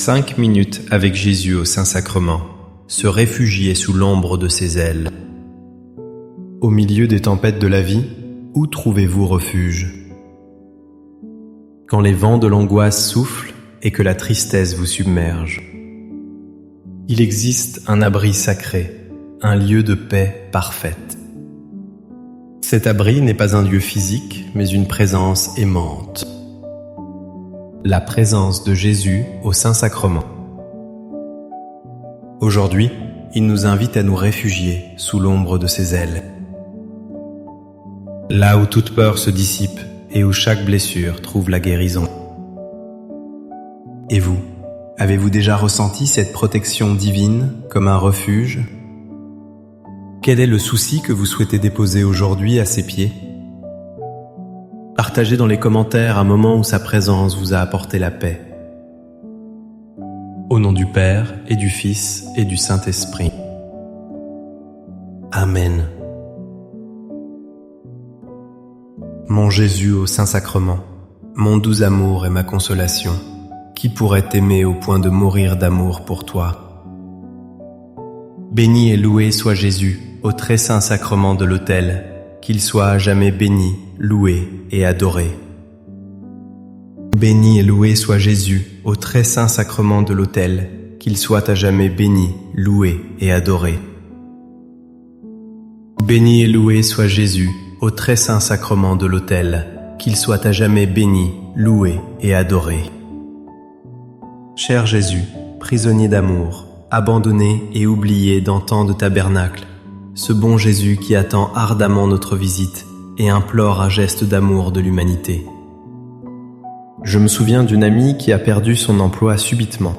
5 minutes avec Jésus au Saint-Sacrement, se réfugier sous l'ombre de ses ailes. Au milieu des tempêtes de la vie, où trouvez-vous refuge? Quand les vents de l'angoisse soufflent et que la tristesse vous submerge, il existe un abri sacré, un lieu de paix parfaite. Cet abri n'est pas un lieu physique, mais une présence aimante. La présence de Jésus au Saint-Sacrement. Aujourd'hui, il nous invite à nous réfugier sous l'ombre de ses ailes. Là où toute peur se dissipe et où chaque blessure trouve la guérison. Et vous, avez-vous déjà ressenti cette protection divine comme un refuge? Quel est le souci que vous souhaitez déposer aujourd'hui à ses pieds? Partagez dans les commentaires un moment où sa présence vous a apporté la paix. Au nom du Père et du Fils et du Saint-Esprit. Amen. Mon Jésus au Saint-Sacrement, mon doux amour et ma consolation, qui pourrait t'aimer au point de mourir d'amour pour toi? Béni et loué soit Jésus au très saint sacrement de l'autel, qu'il soit à jamais béni, loué et adoré. Béni et loué soit Jésus au très saint sacrement de l'autel, qu'il soit à jamais béni, loué et adoré. Béni et loué soit Jésus au très saint sacrement de l'autel, qu'il soit à jamais béni, loué et adoré. Cher Jésus, prisonnier d'amour, abandonné et oublié dans tant de tabernacles, ce bon Jésus qui attend ardemment notre visite et implore un geste d'amour de l'humanité. Je me souviens d'une amie qui a perdu son emploi subitement.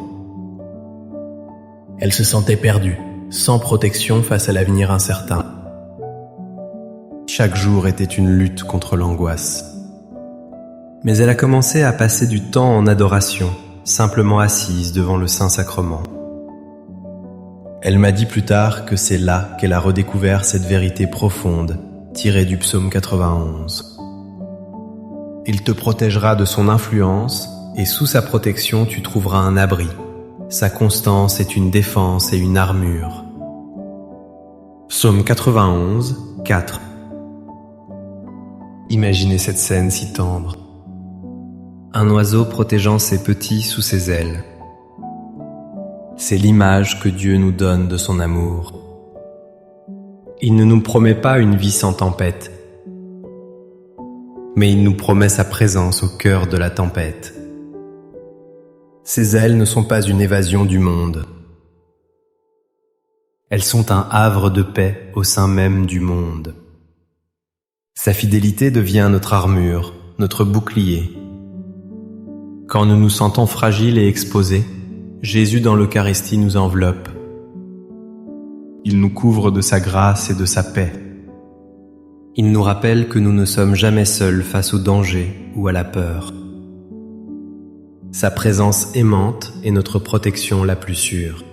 Elle se sentait perdue, sans protection face à l'avenir incertain. Chaque jour était une lutte contre l'angoisse. Mais elle a commencé à passer du temps en adoration, simplement assise devant le Saint-Sacrement. Elle m'a dit plus tard que c'est là qu'elle a redécouvert cette vérité profonde, tirée du psaume 91. Il te protégera de son influence, et sous sa protection tu trouveras un abri. Sa constance est une défense et une armure. Psaume 91, 4. Imaginez cette scène si tendre. Un oiseau protégeant ses petits sous ses ailes. C'est l'image que Dieu nous donne de son amour. Il ne nous promet pas une vie sans tempête, mais il nous promet sa présence au cœur de la tempête. Ses ailes ne sont pas une évasion du monde. Elles sont un havre de paix au sein même du monde. Sa fidélité devient notre armure, notre bouclier. Quand nous nous sentons fragiles et exposés, Jésus dans l'Eucharistie nous enveloppe. Il nous couvre de sa grâce et de sa paix. Il nous rappelle que nous ne sommes jamais seuls face au danger ou à la peur. Sa présence aimante est notre protection la plus sûre.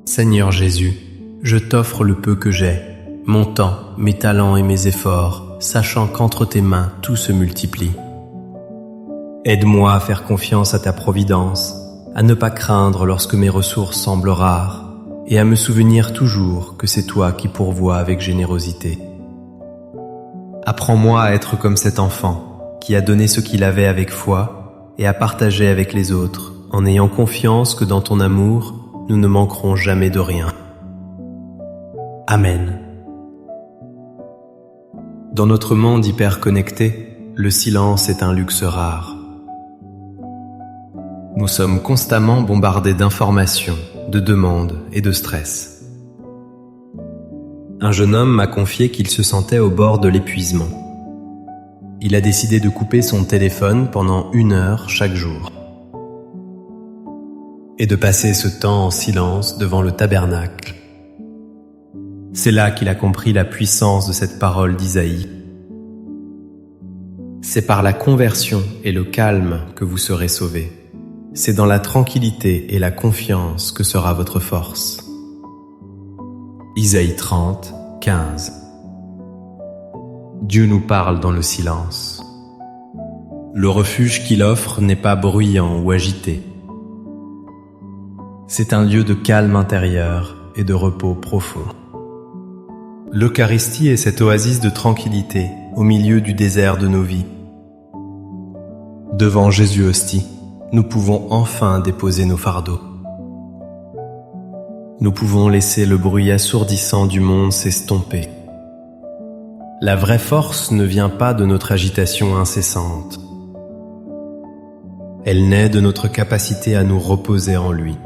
Seigneur Jésus, je t'offre le peu que j'ai, mon temps, mes talents et mes efforts, sachant qu'entre tes mains tout se multiplie. Aide-moi à faire confiance à ta providence, à ne pas craindre lorsque mes ressources semblent rares, et à me souvenir toujours que c'est toi qui pourvois avec générosité. Apprends-moi à être comme cet enfant, qui a donné ce qu'il avait avec foi, et à partager avec les autres, en ayant confiance que dans ton amour, nous ne manquerons jamais de rien. Amen. Dans notre monde hyper connecté, le silence est un luxe rare. Nous sommes constamment bombardés d'informations, de demandes et de stress. Un jeune homme m'a confié qu'il se sentait au bord de l'épuisement. Il a décidé de couper son téléphone pendant 1 heure chaque jour et de passer ce temps en silence devant le tabernacle. C'est là qu'il a compris la puissance de cette parole d'Isaïe. C'est par la conversion et le calme que vous serez sauvés. C'est dans la tranquillité et la confiance que sera votre force. Isaïe 30, 15. Dieu nous parle dans le silence. Le refuge qu'il offre n'est pas bruyant ou agité, C'est un lieu de calme intérieur et de repos profond. L'Eucharistie est cette oasis de tranquillité au milieu du désert de nos vies. Devant Jésus hostie, nous pouvons enfin déposer nos fardeaux. Nous pouvons laisser le bruit assourdissant du monde s'estomper. La vraie force ne vient pas de notre agitation incessante. Elle naît de notre capacité à nous reposer en lui,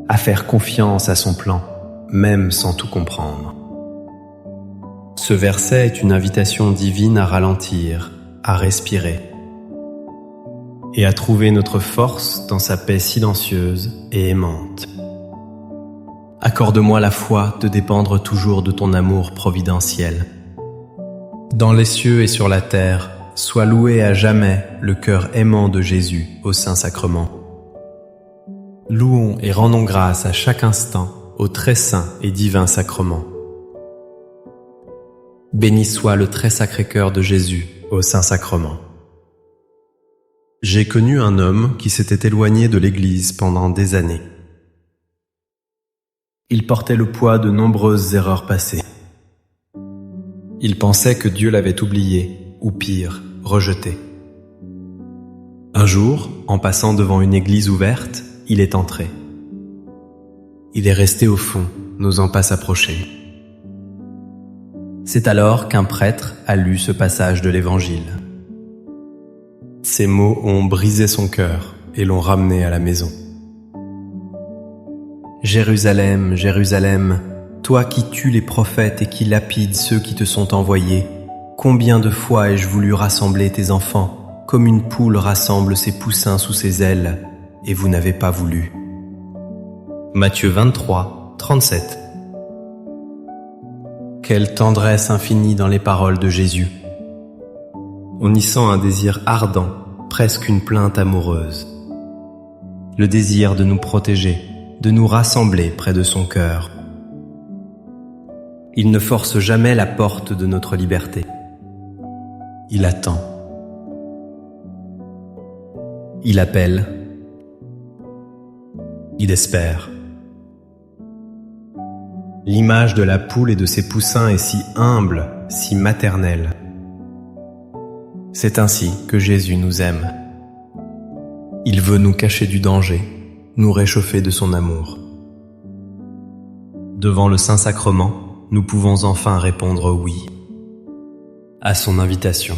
à faire confiance à son plan, même sans tout comprendre. Ce verset est une invitation divine à ralentir, à respirer, et à trouver notre force dans sa paix silencieuse et aimante. Accorde-moi la foi de dépendre toujours de ton amour providentiel. Dans les cieux et sur la terre, sois loué à jamais le cœur aimant de Jésus au Saint-Sacrement. Louons et rendons grâce à chaque instant au très saint et divin sacrement. Béni soit le très sacré cœur de Jésus au Saint-Sacrement. J'ai connu un homme qui s'était éloigné de l'Église pendant des années. Il portait le poids de nombreuses erreurs passées. Il pensait que Dieu l'avait oublié, ou pire, rejeté. Un jour, en passant devant une église ouverte, il est entré. Il est resté au fond, n'osant pas s'approcher. C'est alors qu'un prêtre a lu ce passage de l'Évangile. Ces mots ont brisé son cœur et l'ont ramené à la maison. Jérusalem, Jérusalem, toi qui tues les prophètes et qui lapides ceux qui te sont envoyés, combien de fois ai-je voulu rassembler tes enfants, comme une poule rassemble ses poussins sous ses ailes, et vous n'avez pas voulu. Matthieu 23, 37. Quelle tendresse infinie dans les paroles de Jésus. On y sent un désir ardent, presque une plainte amoureuse. Le désir de nous protéger, de nous rassembler près de son cœur. Il ne force jamais la porte de notre liberté. Il attend. Il appelle. Il espère. L'image de la poule et de ses poussins est si humble, si maternelle. C'est ainsi que Jésus nous aime. Il veut nous cacher du danger, nous réchauffer de son amour. Devant le Saint-Sacrement, nous pouvons enfin répondre oui à son invitation.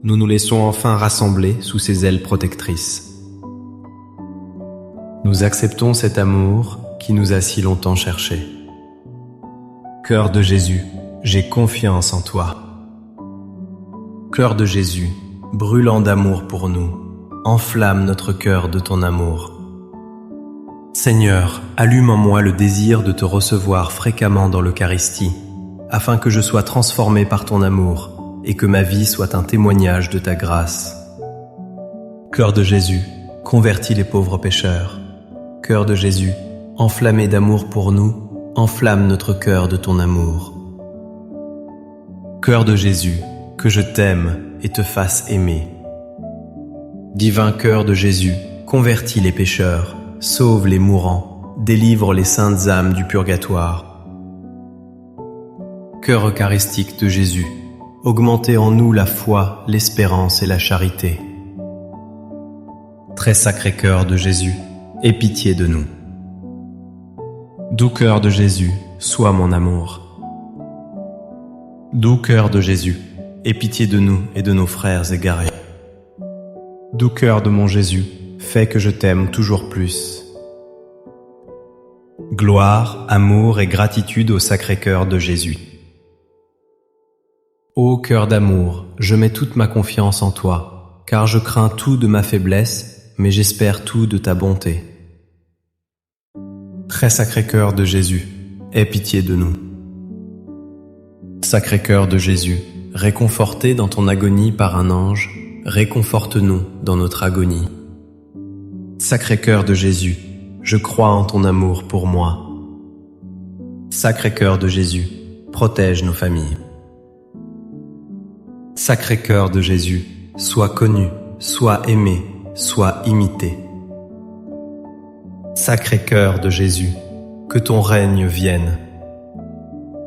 Nous nous laissons enfin rassembler sous ses ailes protectrices. Nous acceptons cet amour qui nous a si longtemps cherché. Cœur de Jésus, j'ai confiance en toi. Cœur de Jésus, brûlant d'amour pour nous, enflamme notre cœur de ton amour. Seigneur, allume en moi le désir de te recevoir fréquemment dans l'Eucharistie, afin que je sois transformé par ton amour et que ma vie soit un témoignage de ta grâce. Cœur de Jésus, convertis les pauvres pécheurs. Cœur de Jésus, enflammé d'amour pour nous, enflamme notre cœur de ton amour. Cœur de Jésus, que je t'aime et te fasse aimer. Divin cœur de Jésus, convertis les pécheurs, sauve les mourants, délivre les saintes âmes du purgatoire. Cœur eucharistique de Jésus, augmentez en nous la foi, l'espérance et la charité. Très sacré cœur de Jésus, aie pitié de nous. Doux cœur de Jésus, sois mon amour. Doux cœur de Jésus, aie pitié de nous et de nos frères égarés. Doux cœur de mon Jésus, fais que je t'aime toujours plus. Gloire, amour et gratitude au Sacré-Cœur de Jésus. Ô cœur d'amour, je mets toute ma confiance en toi, car je crains tout de ma faiblesse, mais j'espère tout de ta bonté. Très Sacré-Cœur de Jésus, aie pitié de nous. Sacré-Cœur de Jésus, réconforté dans ton agonie par un ange, réconforte-nous dans notre agonie. Sacré-Cœur de Jésus, je crois en ton amour pour moi. Sacré-Cœur de Jésus, protège nos familles. Sacré-Cœur de Jésus, sois connu, sois aimé, sois imité. Sacré-Cœur de Jésus, que ton règne vienne.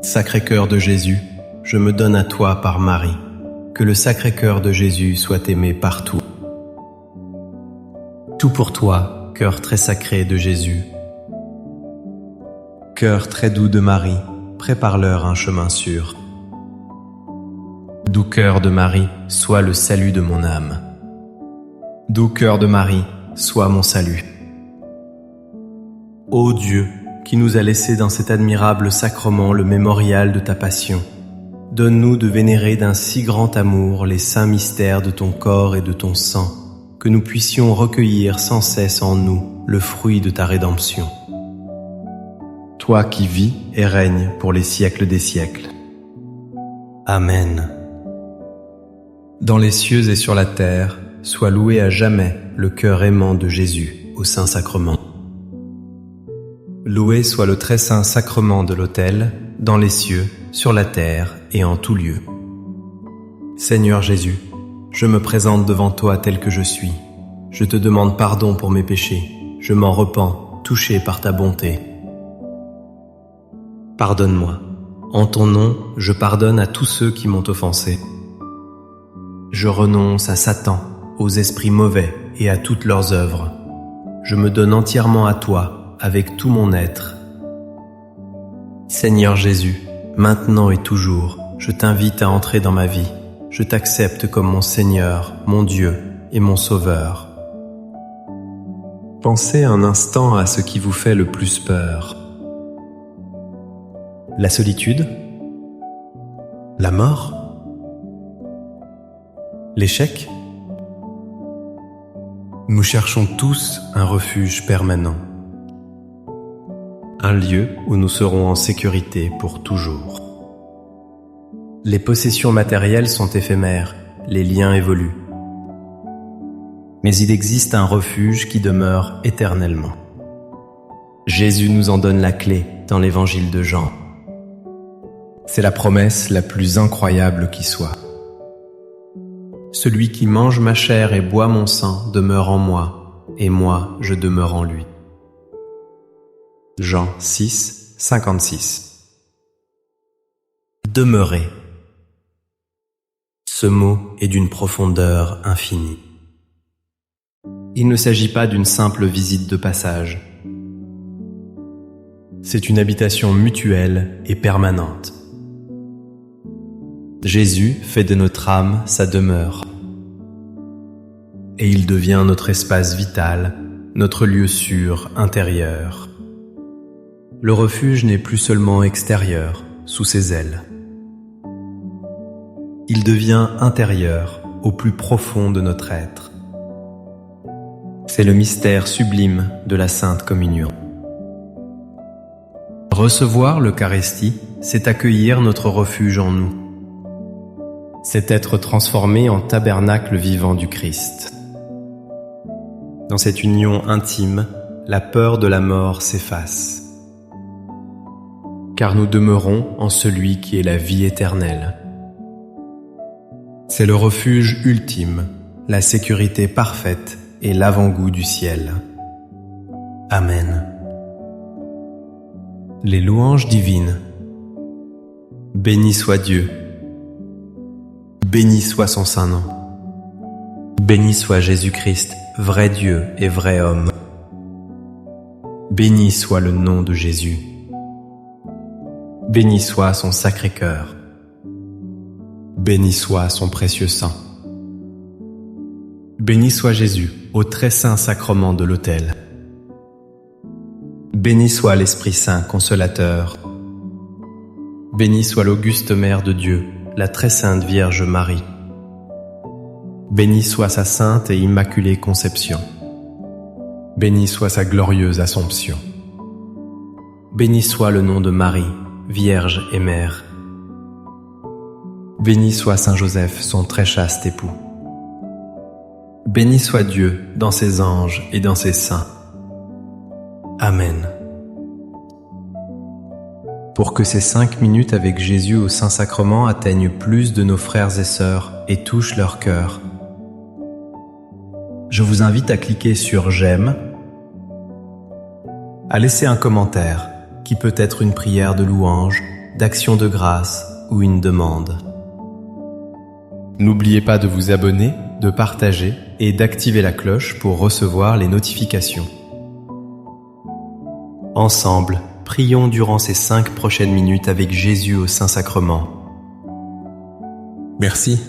Sacré-Cœur de Jésus, je me donne à toi par Marie. Que le Sacré-Cœur de Jésus soit aimé partout. Tout pour toi, cœur très sacré de Jésus. Cœur très doux de Marie, prépare-leur un chemin sûr. Doux cœur de Marie, sois le salut de mon âme. Doux cœur de Marie, sois mon salut. Ô Dieu, qui nous a laissé dans cet admirable sacrement le mémorial de ta passion, donne-nous de vénérer d'un si grand amour les saints mystères de ton corps et de ton sang, que nous puissions recueillir sans cesse en nous le fruit de ta rédemption. Toi qui vis et règnes pour les siècles des siècles. Amen. Dans les cieux et sur la terre, soit loué à jamais le cœur aimant de Jésus au Saint-Sacrement. Loué soit le très saint sacrement de l'autel, dans les cieux, sur la terre et en tout lieu. Seigneur Jésus, je me présente devant toi tel que je suis. Je te demande pardon pour mes péchés. Je m'en repens, touché par ta bonté. Pardonne-moi. En ton nom, je pardonne à tous ceux qui m'ont offensé. Je renonce à Satan, aux esprits mauvais et à toutes leurs œuvres. Je me donne entièrement à toi, avec tout mon être. Seigneur Jésus, maintenant et toujours, je t'invite à entrer dans ma vie. Je t'accepte comme mon Seigneur, mon Dieu et mon Sauveur. Pensez un instant à ce qui vous fait le plus peur. La solitude? La mort? L'échec? Nous cherchons tous un refuge permanent. Un lieu où nous serons en sécurité pour toujours. Les possessions matérielles sont éphémères, les liens évoluent. Mais il existe un refuge qui demeure éternellement. Jésus nous en donne la clé dans l'évangile de Jean. C'est la promesse la plus incroyable qui soit. Celui qui mange ma chair et boit mon sang demeure en moi, et moi je demeure en lui. Jean 6, 56. Demeurer. Ce mot est d'une profondeur infinie. Il ne s'agit pas d'une simple visite de passage. C'est une habitation mutuelle et permanente. Jésus fait de notre âme sa demeure. Et il devient notre espace vital, notre lieu sûr, intérieur. Le refuge n'est plus seulement extérieur, sous ses ailes. Il devient intérieur, au plus profond de notre être. C'est le mystère sublime de la Sainte Communion. Recevoir l'Eucharistie, c'est accueillir notre refuge en nous. C'est être transformé en tabernacle vivant du Christ. Dans cette union intime, la peur de la mort s'efface. Car nous demeurons en celui qui est la vie éternelle. C'est le refuge ultime, la sécurité parfaite et l'avant-goût du ciel. Amen. Les louanges divines. Béni soit Dieu. Béni soit son saint nom. Béni soit Jésus-Christ, vrai Dieu et vrai homme. Béni soit le nom de Jésus. Béni soit son sacré cœur. Béni soit son précieux sang. Béni soit Jésus, au très saint sacrement de l'autel. Béni soit l'Esprit Saint consolateur. Béni soit l'auguste Mère de Dieu, la très sainte Vierge Marie. Béni soit sa sainte et immaculée conception. Béni soit sa glorieuse Assomption. Béni soit le nom de Marie, Vierge et Mère. Béni soit Saint Joseph, son très chaste époux. Béni soit Dieu dans ses anges et dans ses saints. Amen. Pour que ces 5 minutes avec Jésus au Saint-Sacrement atteignent plus de nos frères et sœurs et touchent leur cœur, je vous invite à cliquer sur « J'aime » à laisser un commentaire qui peut être une prière de louange, d'action de grâce ou une demande. N'oubliez pas de vous abonner, de partager et d'activer la cloche pour recevoir les notifications. Ensemble, prions durant ces 5 prochaines minutes avec Jésus au Saint-Sacrement. Merci